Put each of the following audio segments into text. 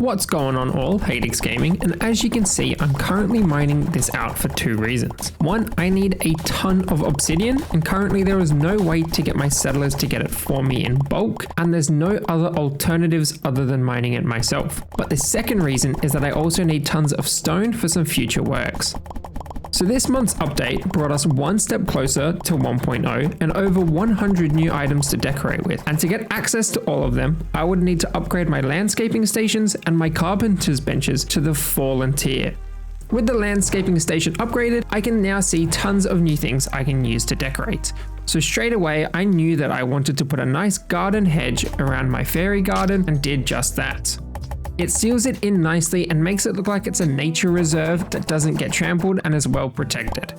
What's going on all, Hadix Gaming, and as you can see, I'm currently mining this out for two reasons. One, I need a ton of obsidian, and currently there is no way to get my settlers to get it for me in bulk, and there's no other alternatives other than mining it myself. But the second reason is that I also need tons of stone for some future works. So this month's update brought us one step closer to 1.0 and over 100 new items to decorate with. And to get access to all of them, I would need to upgrade my landscaping stations and my carpenter's benches to the fallen tier. With the landscaping station upgraded, I can now see tons of new things I can use to decorate. So straight away, I knew that I wanted to put a nice garden hedge around my fairy garden and did just that. It seals it in nicely and makes it look like it's a nature reserve that doesn't get trampled and is well protected.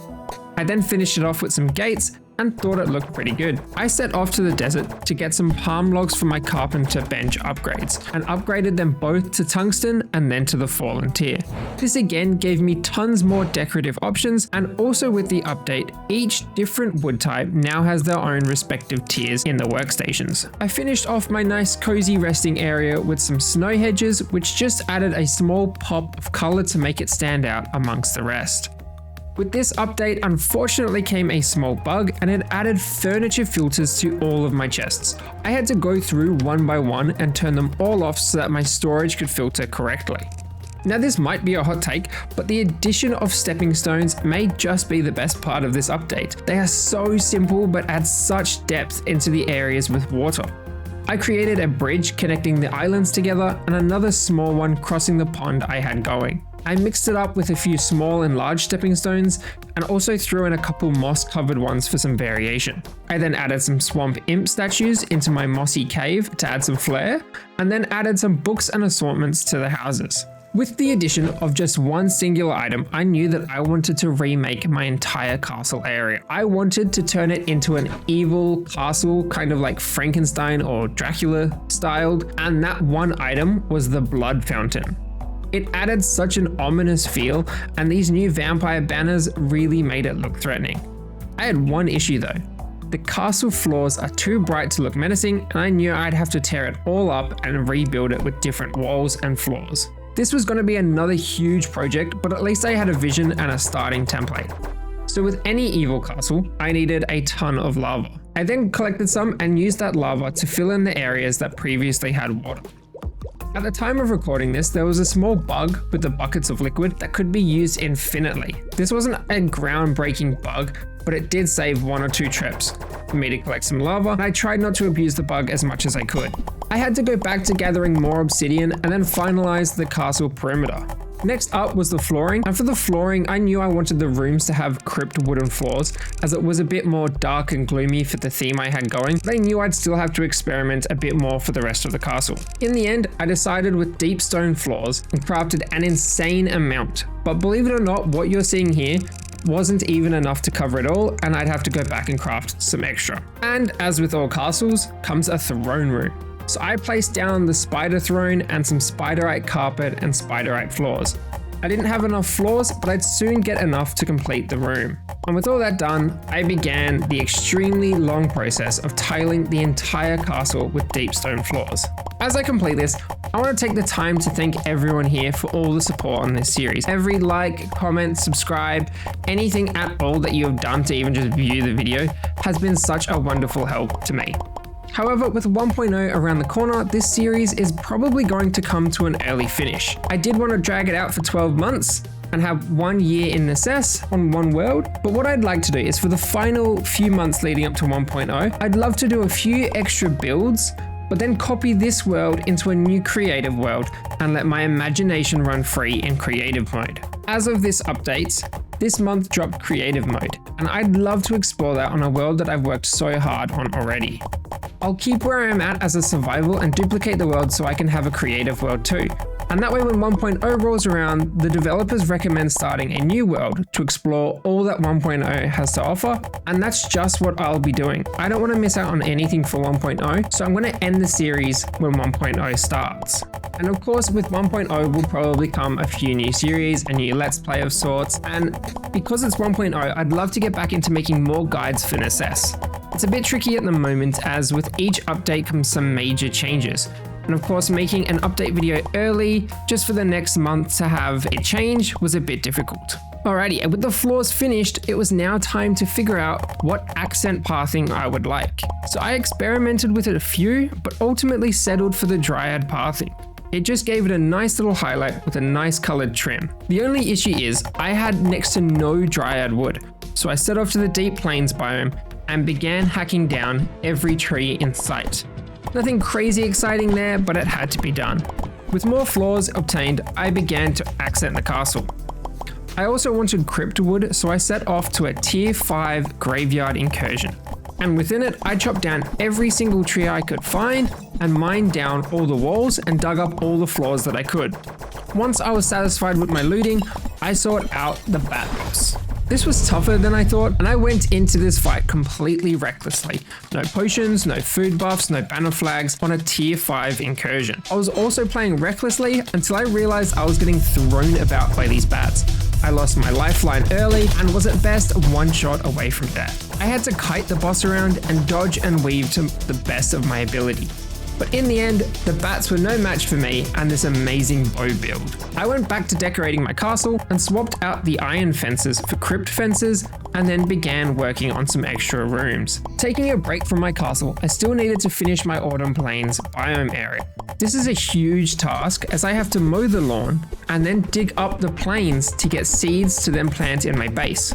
I then finished it off with some gates and thought it looked pretty good. I set off to the desert to get some palm logs for my carpenter bench upgrades and upgraded them both to tungsten and then to the fallen tier. This again gave me tons more decorative options, and also with the update, each different wood type now has their own respective tiers in the workstations. I finished off my nice cozy resting area with some snow hedges, which just added a small pop of color to make it stand out amongst the rest. With this update, unfortunately came a small bug, and it added furniture filters to all of my chests. I had to go through one by one and turn them all off so that my storage could filter correctly. Now this might be a hot take, but the addition of stepping stones may just be the best part of this update. They are so simple but add such depth into the areas with water. I created a bridge connecting the islands together and another small one crossing the pond I had going. I mixed it up with a few small and large stepping stones and also threw in a couple moss covered ones for some variation. I then added some swamp imp statues into my mossy cave to add some flair, and then added some books and assortments to the houses. With the addition of just one singular item, I knew that I wanted to remake my entire castle area. I wanted to turn it into an evil castle, kind of like Frankenstein or Dracula styled, and that one item was the blood fountain. It added such an ominous feel, and these new vampire banners really made it look threatening. I had one issue though. The castle floors are too bright to look menacing, and I knew I'd have to tear it all up and rebuild it with different walls and floors. This was going to be another huge project, but at least I had a vision and a starting template. So with any evil castle, I needed a ton of lava. I then collected some and used that lava to fill in the areas that previously had water. At the time of recording this, there was a small bug with the buckets of liquid that could be used infinitely. This wasn't a groundbreaking bug, but it did save one or two trips for me to collect some lava, and I tried not to abuse the bug as much as I could. I had to go back to gathering more obsidian and then finalize the castle perimeter. Next up was the flooring, and for the flooring, I knew I wanted the rooms to have crypt wooden floors, as it was a bit more dark and gloomy for the theme I had going, but I knew I'd still have to experiment a bit more for the rest of the castle. In the end, I decided with deep stone floors and crafted an insane amount, but believe it or not, what you're seeing here wasn't even enough to cover it all, and I'd have to go back and craft some extra. And as with all castles, comes a throne room. So I placed down the spider throne and some spiderite carpet and spiderite floors. I didn't have enough floors, but I'd soon get enough to complete the room. And with all that done, I began the extremely long process of tiling the entire castle with deep stone floors. As I complete this, I want to take the time to thank everyone here for all the support on this series. Every like, comment, subscribe, anything at all that you have done to even just view the video has been such a wonderful help to me. However, with 1.0 around the corner, this series is probably going to come to an early finish. I did want to drag it out for 12 months and have 1 year in Necesse on one world, but what I'd like to do is for the final few months leading up to 1.0, I'd love to do a few extra builds, but then copy this world into a new creative world and let my imagination run free in creative mode. As of this update, this month dropped creative mode, and I'd love to explore that on a world that I've worked so hard on already. I'll keep where I am at as a survival and duplicate the world so I can have a creative world too. And that way when 1.0 rolls around, the developers recommend starting a new world to explore all that 1.0 has to offer, and that's just what I'll be doing. I don't want to miss out on anything for 1.0, so I'm going to end the series when 1.0 starts. And of course with 1.0 will probably come a few new series, a new let's play of sorts, and because it's 1.0, I'd love to get back into making more guides for Necesse. It's a bit tricky at the moment as with each update comes some major changes. And of course, making an update video early just for the next month to have a change was a bit difficult. Alrighty, and with the floors finished, it was now time to figure out what accent pathing I would like. So I experimented with it a few, but ultimately settled for the dryad pathing. It just gave it a nice little highlight with a nice colored trim. The only issue is I had next to no dryad wood, so I set off to the deep plains biome and began hacking down every tree in sight. Nothing crazy exciting there, but it had to be done. With more floors obtained, I began to accent the castle. I also wanted crypt wood, so I set off to a tier 5 graveyard incursion. And within it, I chopped down every single tree I could find and mined down all the walls and dug up all the floors that I could. Once I was satisfied with my looting, I sought out the bat boss. This was tougher than I thought, and I went into this fight completely recklessly. No potions, no food buffs, no banner flags on a tier 5 incursion. I was also playing recklessly until I realized I was getting thrown about by these bats. I lost my lifeline early and was at best one shot away from death. I had to kite the boss around and dodge and weave to the best of my ability. But in the end, the bats were no match for me and this amazing bow build. I went back to decorating my castle and swapped out the iron fences for crypt fences and then began working on some extra rooms. Taking a break from my castle, I still needed to finish my Autumn Plains biome area. This is a huge task as I have to mow the lawn and then dig up the plains to get seeds to then plant in my base.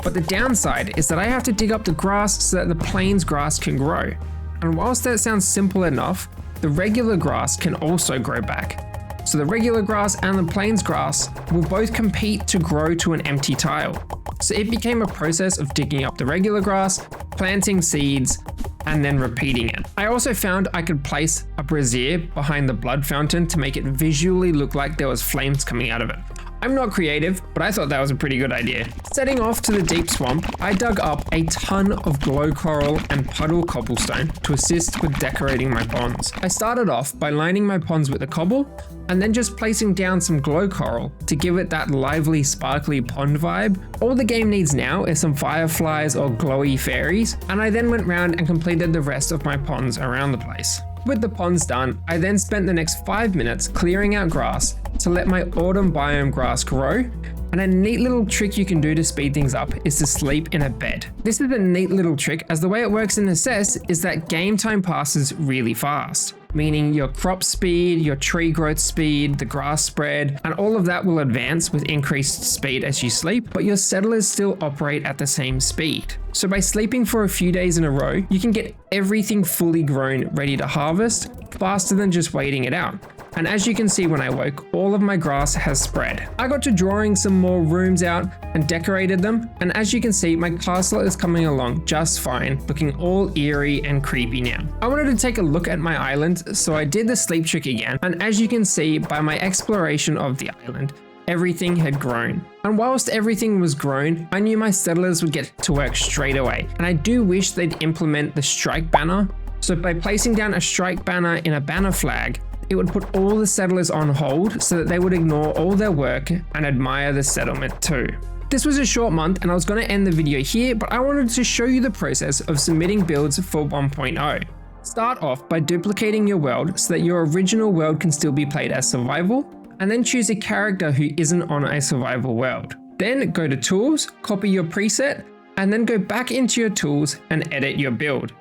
But the downside is that I have to dig up the grass so that the plains grass can grow. And whilst that sounds simple enough, the regular grass can also grow back. So the regular grass and the plains grass will both compete to grow to an empty tile. So it became a process of digging up the regular grass, planting seeds, and then repeating it. I also found I could place a brazier behind the blood fountain to make it visually look like there was flames coming out of it. I'm not creative, but I thought that was a pretty good idea. Setting off to the deep swamp, I dug up a ton of glow coral and puddle cobblestone to assist with decorating my ponds. I started off by lining my ponds with the cobble and then just placing down some glow coral to give it that lively, sparkly pond vibe. All the game needs now is some fireflies or glowy fairies, and I then went round and completed the rest of my ponds around the place. With the ponds done, I then spent the next 5 minutes clearing out grass to let my autumn biome grass grow, and a neat little trick you can do to speed things up is to sleep in a bed. This is a neat little trick as the way it works in Necesse is that game time passes really fast, meaning your crop speed, your tree growth speed, the grass spread, and all of that will advance with increased speed as you sleep, but your settlers still operate at the same speed. So by sleeping for a few days in a row, you can get everything fully grown, ready to harvest, faster than just waiting it out. And as you can see when I woke, all of my grass has spread. I got to drawing some more rooms out and decorated them, and as you can see, my castle is coming along just fine, looking all eerie and creepy now. I wanted to take a look at my island, so I did the sleep trick again, and as you can see by my exploration of the island, everything had grown. And whilst everything was grown, I knew my settlers would get to work straight away, and I do wish they'd implement the strike banner. So by placing down a strike banner in a banner flag, it would put all the settlers on hold so that they would ignore all their work and admire the settlement too. This was a short month and I was going to end the video here, but I wanted to show you the process of submitting builds for 1.0. Start off by duplicating your world so that your original world can still be played as survival, and then choose a character who isn't on a survival world. Then go to tools, copy your preset, and then go back into your tools and edit your build.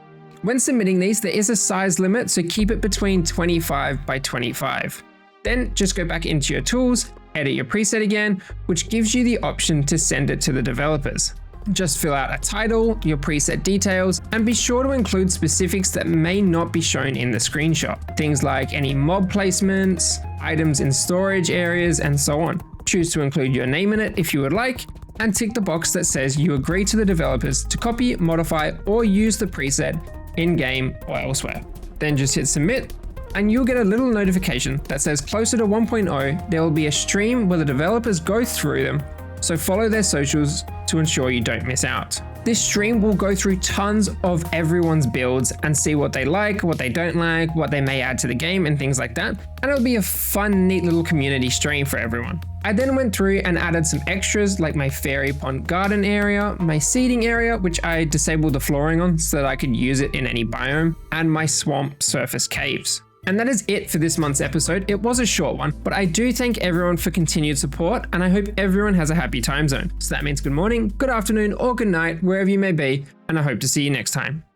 When submitting these, there is a size limit, so keep it between 25 by 25. Then just go back into your tools, edit your preset again, which gives you the option to send it to the developers. Just fill out a title, your preset details, and be sure to include specifics that may not be shown in the screenshot. Things like any mob placements, items in storage areas, and so on. Choose to include your name in it if you would like, and tick the box that says you agree to the developers to copy, modify, or use the preset in-game or elsewhere. Then just hit submit, and you'll get a little notification that says closer to 1.0, there will be a stream where the developers go through them, so follow their socials to ensure you don't miss out. This stream will go through tons of everyone's builds and see what they like, what they don't like, what they may add to the game and things like that, and it'll be a fun, neat little community stream for everyone. I then went through and added some extras like my fairy pond garden area, my seeding area, which I disabled the flooring on so that I could use it in any biome, and my swamp surface caves. And that is it for this month's episode. It was a short one, but I do thank everyone for continued support, and I hope everyone has a happy time zone. So that means good morning, good afternoon, or good night, wherever you may be, and I hope to see you next time.